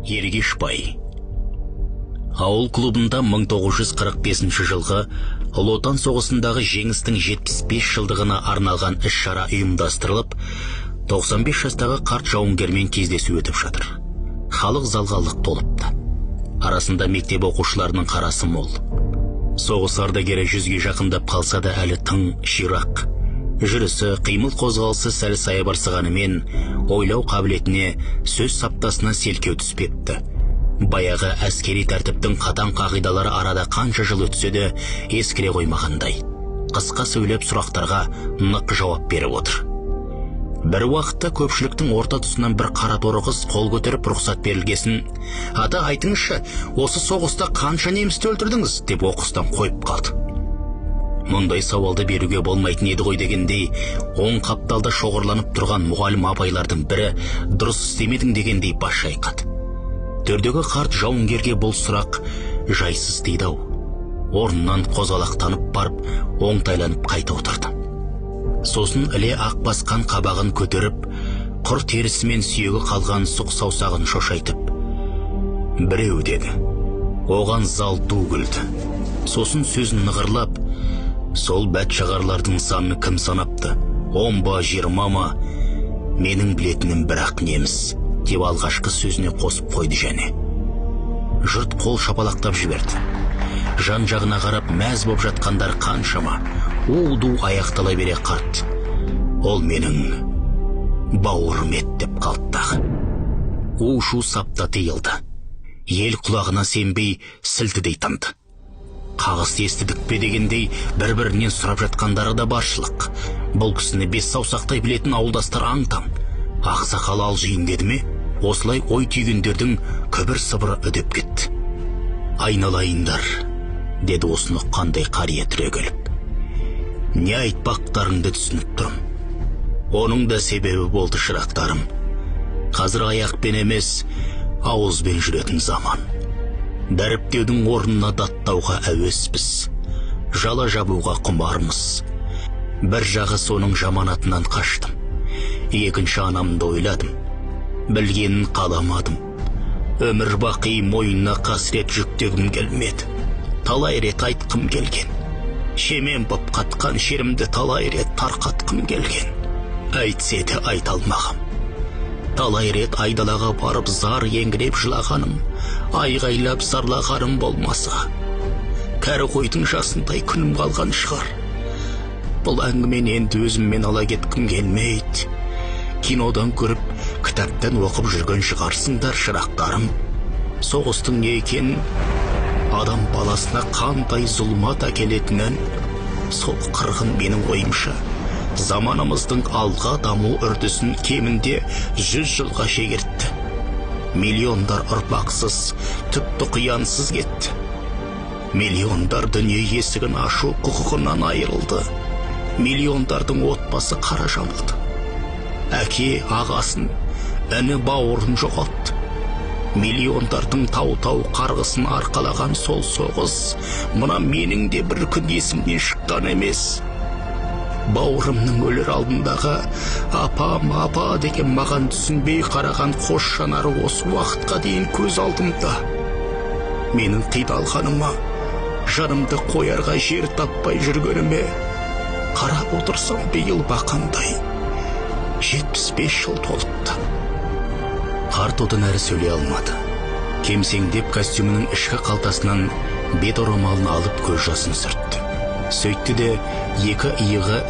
Ергешбай. Ауыл клубында 1945 жылғы Ұлы Отан соғысындағы жеңістің 75 жылдығына арналған іс-шара ұйымдастырылып, 95 жастағы қарт жауынгермен кездесу өтіп жатыр. Халық залға лық толыпты. Арасында мектеп оқушыларының қарасы мол. Соғыс ардагері 100-ге жақындап қалса да әлі тың, ширақ. Жүрісі, қимыл қозғалысы сәл саябырсығанымен, ойлау қабілетіне, сөз саптасына селкеу түспепті. Баяғы әскери тәртіптің қатаң қағидалары арада қанша жыл өтсе де ескіре қоймағандай. Қысқа сөйлеп сұрақтарға нық жауап беріп отыр. Бір уақытта көпшіліктің орта тұсынан бір қара торы қыз қол көтеріп рұқсат берілгесін, «Ата, айтыңызшы, осы соғыста қанша немісті өлтірдіңіз?» деп оқыстан қойып қалды. Мұндай сауалды беруге болмайтын еді ғой дегендей, оң қапталда шоғырланып тұрған мұғалім апайлардың бірі «Дұрыс істемедің» дегендей бас шайқады. Төрдегі қарт жауынгерге бұл сұрақ жайсыз тиді-ау. Орнынан қозғалақтанып барып, оңтайланып қайта отырды. Сосын іле ақ басқан қабағын көтеріп, құр терісімен сүйегі қалған сұқ саусағын шошайтып, «Біреу» деді. Оған зал ду күлді. Сосын сөзін нығырлап, «Сол бәтшағарлардың санын кім санапты? 10 ба, 20 ма? Менің білетінім бірақ неміс», деп алғашқы сөзіне қосып қойды және. Жұрт қол шапалақтап жіберді. Жан жағына қарап мәз боп жатқандар қаншама. У-ду аяқтала бере қарт. «Ол менің бауырым еді» деп қалттағы. У-шу сапта тиылды. Ел құлағына сенбей сілтідей тынды. Қағыс естідік пе дегендей бір-бірінен сұрап жатқандары да баршылық. Бұл кісіні бес саусақтай білетін ауылдастар аң-таң. Ақсақал алжиын деді ме? Осылай ой түйгендердің күбір-сыбыры үдеп кетті. «Айналайындар», деді осыны қандай қария түрегеліп. «Не айтпақтарыңды түсініп тұрым. Оның да себебі болды шырақтарым. Қазір аяқпен емес, ауызбен жүретін заман. Дәріптеудің орнына даттауға әуеспіз. Жала жабуға құмармыз. Бір жағы соның жаманатынан қаштым. Екінші анамды ойладым. Білгенін қаламадым. Өмір бақи мойнына қасірет жүктегім келмеді. Талай рет айтқым келген. Шемен боп қатқан шерімді талай рет тарқатқым келген. Әйтсе де айта алмағам. Талай рет айдалаға барып зар еңгіреп жылағаным, айғайлап зарлағаным болмаса. Кәрі қойдың жасындай күнім қалған шығар. Бұл әңгімен енді өзіммен ала кеткім келмейді. Кинодан көріп, кітаптан оқып жүрген шығарсыңдар шырақтарым. Соғыстың не екенін, адам баласына қандай зұлмат әкелетінін, сол қырғын менің ойымша заманымыздың алға даму үрдісін кемінде 100 жылға шегертті. Миллиондар ұрпақсыз, тіпті қиянсыз кетті. Миллиондар дүние есігін ашу құқығынан айырылды. Миллиондардың отбасы қара жамылды. Әке ағасын, іні бауырын жоғалтты. Миллиондардың тау-тау қарғысын арқалаған сол соғыс, мұна менің де бір күн есімнен шыққан емес. Бауырымның өлер алдындағы «Апам, апа» деген маған түсінбей қараған қош жанары осы уақытқа дейін көз алдымда. Менің қидалғаныма, жанымды қоярға жер таппай жүргеніме қарап отырсам биыл бақандай 75 жыл толыпты. Қарт одан әрі сөйлей алмады. Кемсеңдеп костюмінің ішкі қалтасынан бет орамалын алып көз жасын сүртті. Сөйтті де екі иығы